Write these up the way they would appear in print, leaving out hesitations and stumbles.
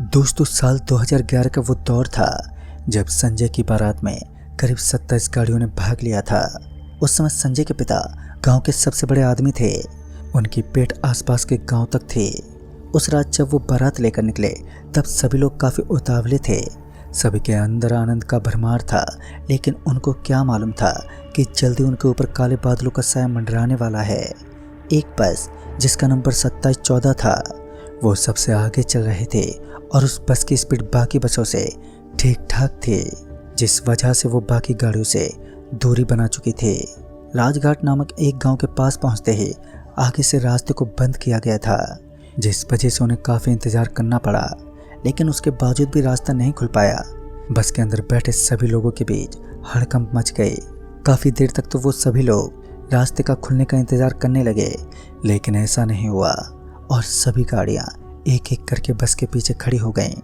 दोस्तों, साल 2011 का वो दौर था जब संजय की बारात में करीब 27 गाड़ियों ने भाग लिया था। उस समय संजय के पिता गांव के सबसे बड़े आदमी थे। उनकी पेट आसपास के गांव तक थी। उस रात जब वो बारात लेकर निकले तब सभी लोग काफ़ी उतावले थे। सभी के अंदर आनंद का भरमार था, लेकिन उनको क्या मालूम था कि जल्दी उनके ऊपर काले बादलों का साया मंडराने वाला है। एक बस जिसका नंबर 2714 था, वो सबसे आगे चल रहे थे और उस बस की स्पीड बाकी बसों से ठीक ठाक थी, जिस वजह से वो बाकी गाड़ियों से दूरी बना चुकी थी। राजघाट नामक एक गांव के पास पहुंचते ही आगे से रास्ते को बंद किया गया था, जिस वजह से उन्हें काफ़ी इंतजार करना पड़ा। लेकिन उसके बावजूद भी रास्ता नहीं खुल पाया। बस के अंदर बैठे सभी लोगों के बीच हड़कंप मच गई। काफ़ी देर तक तो वो सभी लोग रास्ते का खुलने का इंतजार करने लगे, लेकिन ऐसा नहीं हुआ और सभी गाड़ियाँ एक एक करके बस के पीछे खड़ी हो गईं।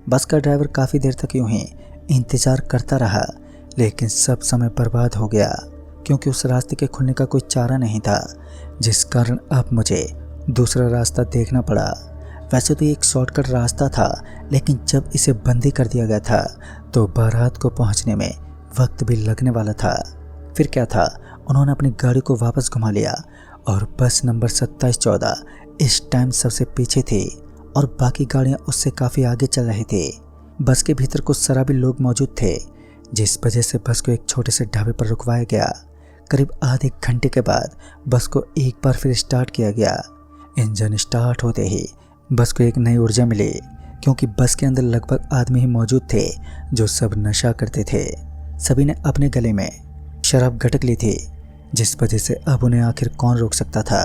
बस का ड्राइवर काफ़ी देर तक यूं ही इंतज़ार करता रहा, लेकिन सब समय बर्बाद हो गया, क्योंकि उस रास्ते के खुलने का कोई चारा नहीं था, जिस कारण अब मुझे दूसरा रास्ता देखना पड़ा। वैसे तो ये एक शॉर्टकट रास्ता था, लेकिन जब इसे बंद ही कर दिया गया था तो बारात को पहुंचने में वक्त भी लगने वाला था। फिर क्या था, उन्होंने अपनी गाड़ी को वापस घुमा लिया और बस नंबर 2714 इस टाइम सबसे पीछे थी और बाकी गाड़ियां उससे काफ़ी आगे चल रही थी। बस के भीतर कुछ शराबी लोग मौजूद थे, जिस वजह से बस को एक छोटे से ढाबे पर रुकवाया गया। करीब आधे घंटे के बाद बस को एक बार फिर स्टार्ट किया गया। इंजन स्टार्ट होते ही बस को एक नई ऊर्जा मिली, क्योंकि बस के अंदर लगभग आदमी ही मौजूद थे जो सब नशा करते थे। सभी ने अपने गले में शराब गटक ली थी, जिस वजह से अब उन्हें आखिर कौन रोक सकता था।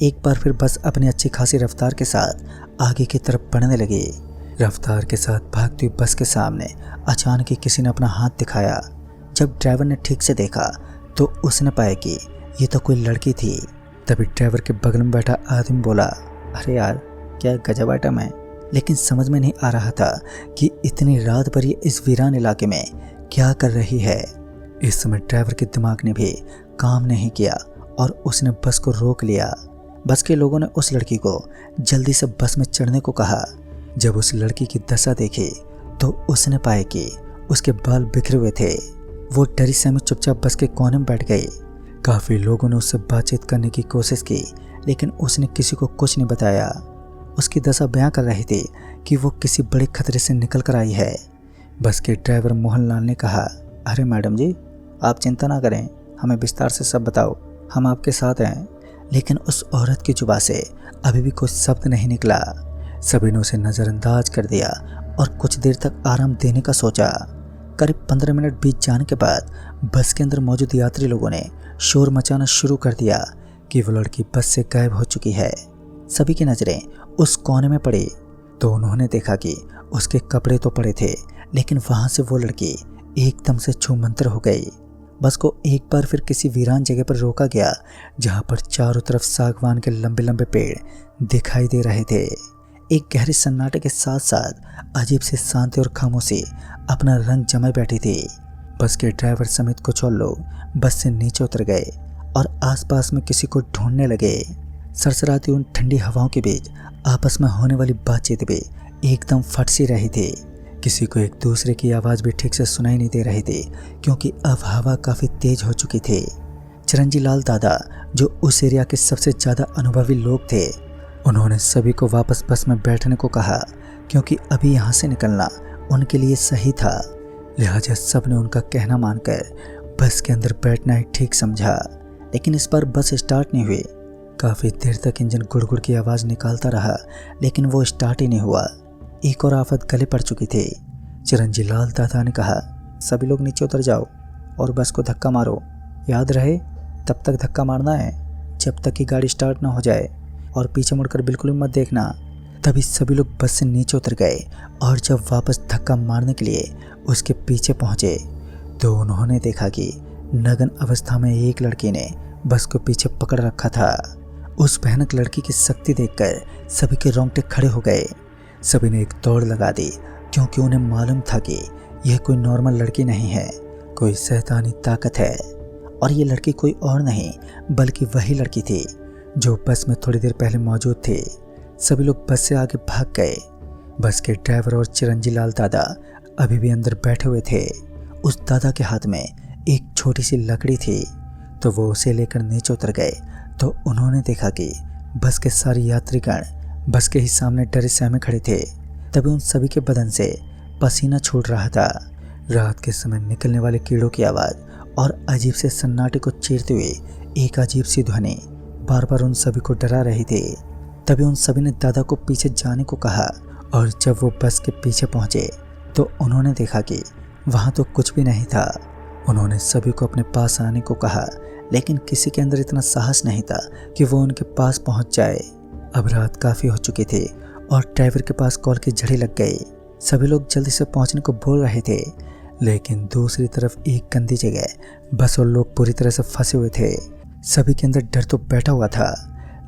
एक बार फिर बस अपनी अच्छी खासी रफ्तार के साथ आगे की तरफ बढ़ने लगी। रफ्तार के साथ भागती हुई बस के सामने अचानक ही किसी ने अपना हाथ दिखाया। जब ड्राइवर ने ठीक से देखा तो उसने पाया कि ये तो कोई लड़की थी। तभी ड्राइवर के बगल में बैठा आदमी बोला, अरे यार, क्या गजब आइटम है। लेकिन समझ में नहीं आ रहा था कि इतनी रात भर ये इस वीरान इलाके में क्या कर रही है। इस समय ड्राइवर के दिमाग ने भी काम नहीं किया और उसने बस को रोक लिया। बस के लोगों ने उस लड़की को जल्दी से बस में चढ़ने को कहा। जब उस लड़की की दशा देखी तो उसने पाया कि उसके बाल बिखरे हुए थे। वो डरी सहमी चुपचाप बस के कोने में बैठ गई। काफ़ी लोगों ने उससे बातचीत करने की कोशिश की, लेकिन उसने किसी को कुछ नहीं बताया। उसकी दशा बयां कर रही थी कि वो किसी बड़े खतरे से निकल कर आई है। बस के ड्राइवर मोहनलाल ने कहा, अरे मैडम जी, आप चिंता ना करें, हमें विस्तार से सब बताओ, हम आपके साथ हैं। लेकिन उस औरत की जुबान से अभी भी कोई शब्द नहीं निकला। सभी ने उसे नज़रअंदाज कर दिया और कुछ देर तक आराम देने का सोचा। करीब 15 मिनट बीत जाने के बाद बस के अंदर मौजूद यात्री लोगों ने शोर मचाना शुरू कर दिया कि वो लड़की बस से गायब हो चुकी है। सभी की नज़रें उस कोने में पड़ी तो उन्होंने देखा कि उसके कपड़े तो पड़े थे, लेकिन वहाँ से वो लड़की एकदम से छूमंतर हो गई। बस को एक बार फिर किसी वीरान जगह पर रोका गया, जहाँ पर चारों तरफ सागवान के लंबे लंबे पेड़ दिखाई दे रहे थे। एक गहरे सन्नाटे के साथ साथ अजीब सी शांति और खामोशी अपना रंग जमाए बैठी थी। बस के ड्राइवर समेत कुछ और लोग बस से नीचे उतर गए और आसपास में किसी को ढूंढने लगे। सरसराती उन ठंडी हवाओं के बीच आपस में होने वाली बातचीत भी एकदम फट सी रही थी। किसी को एक दूसरे की आवाज़ भी ठीक से सुनाई नहीं दे रही थी, क्योंकि अब हवा काफ़ी तेज हो चुकी थी। चिरंजी लाल दादा, जो उस एरिया के सबसे ज़्यादा अनुभवी लोग थे, उन्होंने सभी को वापस बस में बैठने को कहा, क्योंकि अभी यहाँ से निकलना उनके लिए सही था। लिहाजा सब ने उनका कहना मानकर बस के अंदर बैठना ही ठीक समझा। लेकिन इस बार बस स्टार्ट नहीं हुई। काफ़ी देर तक इंजन गुड़गुड़ की आवाज़ निकालता रहा, लेकिन वो स्टार्ट ही नहीं हुआ। एक और आफत गले पड़ चुकी थी। चिरंजी लाल दादा ने कहा, सभी लोग नीचे उतर जाओ और बस को धक्का मारो। याद रहे, तब तक धक्का मारना है जब तक कि गाड़ी स्टार्ट ना हो जाए, और पीछे मुड़कर बिल्कुल भी मत देखना। तभी सभी लोग बस से नीचे उतर गए और जब वापस धक्का मारने के लिए उसके पीछे पहुंचे तो उन्होंने देखा कि नग्न अवस्था में एक लड़की ने बस को पीछे पकड़ रखा था। उस भयानक लड़की की शक्ति देखकर सभी के रोंगटे खड़े हो गए। सभी ने एक दौड़ लगा दी, क्योंकि उन्हें मालूम था कि यह कोई नॉर्मल लड़की नहीं है, कोई शैतानी ताकत है। और ये लड़की कोई और नहीं बल्कि वही लड़की थी जो बस में थोड़ी देर पहले मौजूद थी। सभी लोग बस से आगे भाग गए। बस के ड्राइवर और चिरंजी लाल दादा अभी भी अंदर बैठे हुए थे। उस दादा के हाथ में एक छोटी सी लकड़ी थी, तो वो उसे लेकर नीचे उतर गए तो उन्होंने देखा कि बस के सारे यात्रीगण बस के ही सामने डरे सहमे खड़े थे। तभी उन सभी के बदन से पसीना छूट रहा था। रात के समय निकलने वाले कीड़ों की आवाज़ और अजीब से सन्नाटे को चीरते हुए एक अजीब सी ध्वनि बार बार उन सभी को डरा रही थी। तभी उन सभी ने दादा को पीछे जाने को कहा और जब वो बस के पीछे पहुंचे तो उन्होंने देखा कि वहां तो कुछ भी नहीं था। उन्होंने सभी को अपने पास आने को कहा, लेकिन किसी के अंदर इतना साहस नहीं था कि वो उनके पास पहुंच जाए। अब रात काफ़ी हो चुकी थी और ड्राइवर के पास कॉल की झड़ी लग गई। सभी लोग जल्दी से पहुंचने को बोल रहे थे, लेकिन दूसरी तरफ एक गंदी जगह बस और लोग पूरी तरह से फंसे हुए थे। सभी के अंदर डर तो बैठा हुआ था,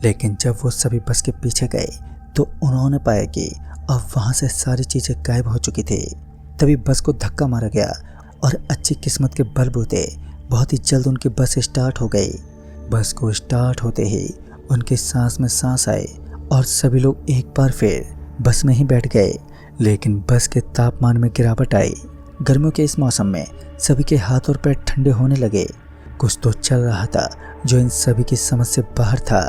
लेकिन जब वो सभी बस के पीछे गए तो उन्होंने पाया कि अब वहाँ से सारी चीज़ें गायब हो चुकी थी। तभी बस को धक्का मारा गया और अच्छी किस्मत के बलबूते बहुत ही जल्द उनकी बस स्टार्ट हो गई। बस को स्टार्ट होते ही उनके सांस में सांस आए और सभी लोग एक बार फिर बस में ही बैठ गए। लेकिन बस के तापमान में गिरावट आई। गर्मियों के इस मौसम में सभी के हाथ और पैर ठंडे होने लगे। कुछ तो चल रहा था जो इन सभी की समझ से बाहर था।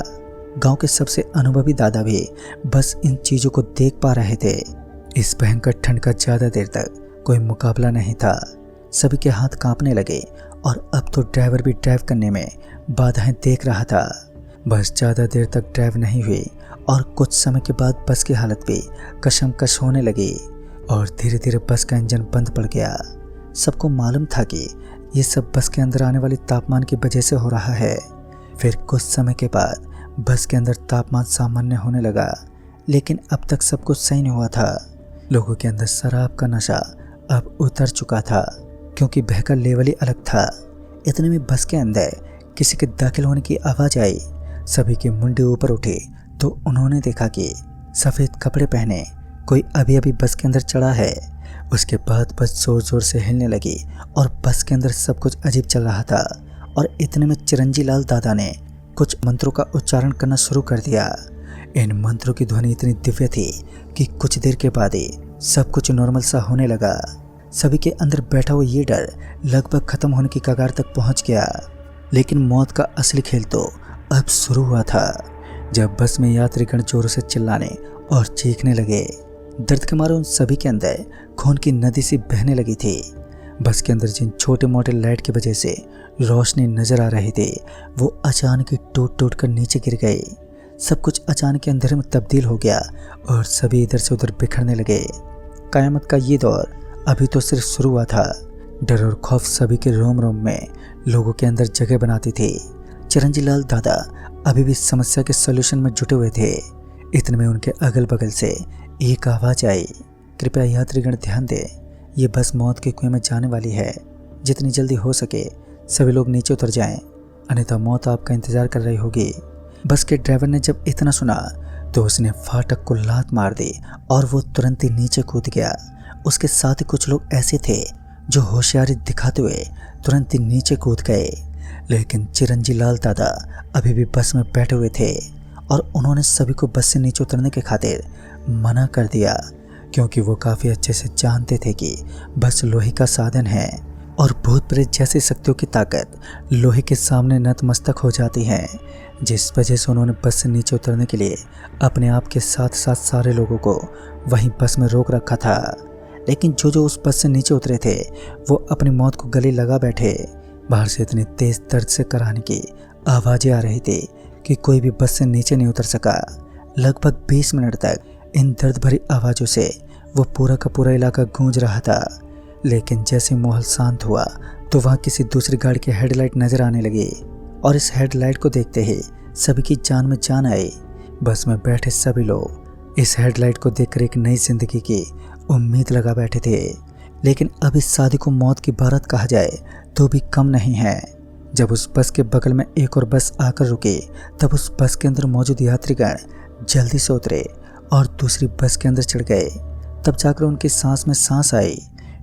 गांव के सबसे अनुभवी दादा भी बस इन चीज़ों को देख पा रहे थे। इस भयंकर ठंड का ज़्यादा देर तक कोई मुकाबला नहीं था। सभी के हाथ कांपने लगे और अब तो ड्राइवर भी ड्राइव करने में बाधाएं देख रहा था। बस ज़्यादा देर तक ड्राइव नहीं हुई और कुछ समय के बाद बस की हालत भी कशमकश होने लगी और धीरे धीरे बस का इंजन बंद पड़ गया। सबको मालूम था कि ये सब बस के अंदर आने वाले तापमान की वजह से हो रहा है। फिर कुछ समय के बाद बस के अंदर तापमान सामान्य होने लगा, लेकिन अब तक सब कुछ सही नहीं हुआ था। लोगों के अंदर शराब का नशा अब उतर चुका था, क्योंकि बह का लेवल ही अलग था। इतने में बस के अंदर किसी के दाखिल होने की आवाज़ आई। सभी के मुंडे ऊपर उठे तो उन्होंने देखा कि सफ़ेद कपड़े पहने कोई अभी अभी बस के अंदर चढ़ा है। उसके बाद बस ज़ोर ज़ोर से हिलने लगी और बस के अंदर सब कुछ अजीब चल रहा था। और इतने में चिरंजी लाल दादा ने कुछ मंत्रों का उच्चारण करना शुरू कर दिया। इन मंत्रों की ध्वनि इतनी दिव्य थी कि कुछ देर के बाद ही सब कुछ नॉर्मल सा होने लगा। सभी के अंदर बैठा हुआ ये डर लगभग खत्म होने की कगार तक पहुंच गया। लेकिन मौत का असली खेल तो अब शुरू हुआ था, जब बस में यात्रीगण जोरों से चिल्लाने और चीखने लगे। दर्द के मारे उन सभी के अंदर खून की नदी सी बहने लगी थी। बस के अंदर जिन छोटे मोटे लाइट की वजह से रोशनी नजर आ रही थी, वो अचानक ही टूट टूट कर नीचे गिर गई। सब कुछ अचानक अंधेरे में तब्दील हो गया और सभी इधर से उधर बिखरने लगे। कयामत का ये दौर अभी तो सिर्फ शुरू हुआ था। डर और खौफ सभी के रोम रोम में लोगों के अंदर जगह बनाती थी। चिरंजी लाल दादा अभी भी समस्या के सॉल्यूशन में जुटे हुए थे। इतने में उनके अगल बगल से एक आवाज़ आई, कृपया यात्रीगण ध्यान दें, ये बस मौत के कुएं में जाने वाली है। जितनी जल्दी हो सके सभी लोग नीचे उतर जाएं, अन्यथा मौत आपका इंतजार कर रही होगी। बस के ड्राइवर ने जब इतना सुना तो उसने फाटक को लात मार दी और वो तुरंत ही नीचे कूद गया। उसके साथ ही कुछ लोग ऐसे थे जो होशियारी दिखाते हुए तुरंत ही नीचे कूद गए। लेकिन चिरंजी लाल दादा अभी भी बस में बैठे हुए थे और उन्होंने सभी को बस से नीचे उतरने के खातिर मना कर दिया, क्योंकि वो काफ़ी अच्छे से जानते थे कि बस लोहे का साधन है और भूत प्रेत जैसी शक्तियों की ताकत लोहे के सामने नतमस्तक हो जाती है। जिस वजह से उन्होंने बस से नीचे उतरने के लिए अपने आप के साथ साथ सारे लोगों को वहीं बस में रोक रखा था। लेकिन जो उस बस से नीचे उतरे थे वो अपनी मौत को गले लगा बैठे। बाहर से इतनी तेज दर्द से कराहने की आवाज़ें आ रही थी कि कोई भी बस से नीचे नहीं उतर सका। लगभग 20 मिनट तक इन दर्द भरी आवाज़ों से वो पूरा का पूरा इलाका गूंज रहा था। लेकिन जैसे माहौल शांत हुआ तो वहाँ किसी दूसरी गाड़ी की हेडलाइट नज़र आने लगी और इस हेडलाइट को देखते ही सभी की जान में जान आई। बस में बैठे सभी लोग इस हेडलाइट को देखकर एक नई जिंदगी की उम्मीद लगा बैठे थे। लेकिन अब इस शादी को मौत की बारात कहा जाए तो भी कम नहीं है। जब उस बस के बगल में एक और बस आकर रुकी तब उस बस के अंदर मौजूद यात्रीगण जल्दी से उतरे और दूसरी बस के अंदर चढ़ गए। तब जाकर उनकी सांस में सांस आई।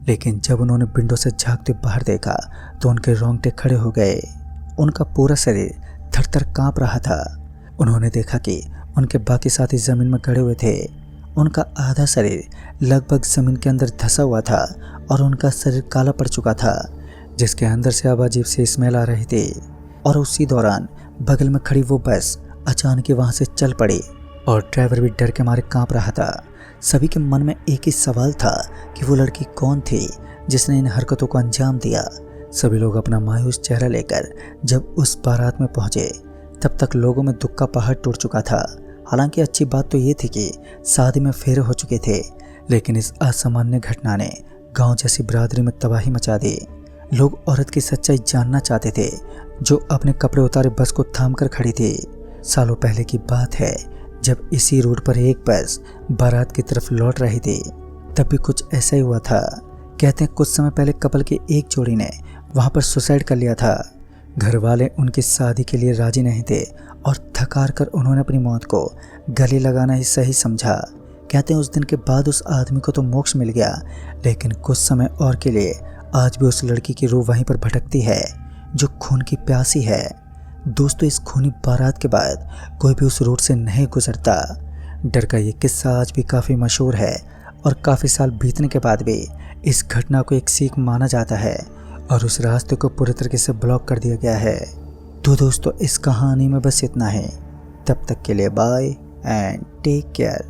लेकिन जब उन्होंने विंडो से झांकते बाहर देखा तो उनके रोंगटे खड़े हो गए। उनका पूरा शरीर थर थर काँप रहा था। उन्होंने देखा कि उनके बाकी साथी ज़मीन में गड़े हुए थे उनका आधा शरीर लगभग जमीन के अंदर धंसा हुआ था और उनका शरीर काला पड़ चुका था, जिसके अंदर से अब अजीब सी स्मेल आ रही थी। और उसी दौरान बगल में खड़ी वो बस अचानक ही वहां से चल पड़ी और ड्राइवर भी डर के मारे कांप रहा था। सभी के मन में एक ही सवाल था कि वो लड़की कौन थी जिसने इन हरकतों को अंजाम दिया। सभी लोग अपना मायूस चेहरा लेकर जब उस बारात में पहुंचे तब तक लोगों में दुख का पहाड़ टूट चुका था। हालांकि अच्छी बात तो ये थी कि शादी में फेरे हो चुके थे, लेकिन इस असामान्य घटना ने गांव जैसी बिरादरी में तबाही मचा दी। लोग औरत की सच्चाई जानना चाहते थे जो अपने कपड़े उतारे बस को थाम कर खड़ी थी। सालों पहले की बात है जब इसी रोड पर एक बस बारात की तरफ लौट रही थी, तब भी कुछ ऐसा ही हुआ था। कहते हैं कुछ समय पहले कपल की एक जोड़ी ने वहां पर सुसाइड कर लिया था। घर वाले उनकी शादी के लिए राजी नहीं थे और थकार कर उन्होंने अपनी मौत को गले लगाना ही सही समझा। कहते हैं उस दिन के बाद उस आदमी को तो मोक्ष मिल गया, लेकिन कुछ समय और के लिए आज भी उस लड़की की रूह वहीं पर भटकती है जो खून की प्यासी है। दोस्तों, इस खूनी बारात के बाद कोई भी उस रोड से नहीं गुजरता। डर का ये किस्सा आज भी काफ़ी मशहूर है और काफ़ी साल बीतने के बाद भी इस घटना को एक सीख माना जाता है और उस रास्ते को पूरी तरीके से ब्लॉक कर दिया गया है। तो दोस्तों, इस कहानी में बस इतना है। तब तक के लिए बाय एंड टेक केयर।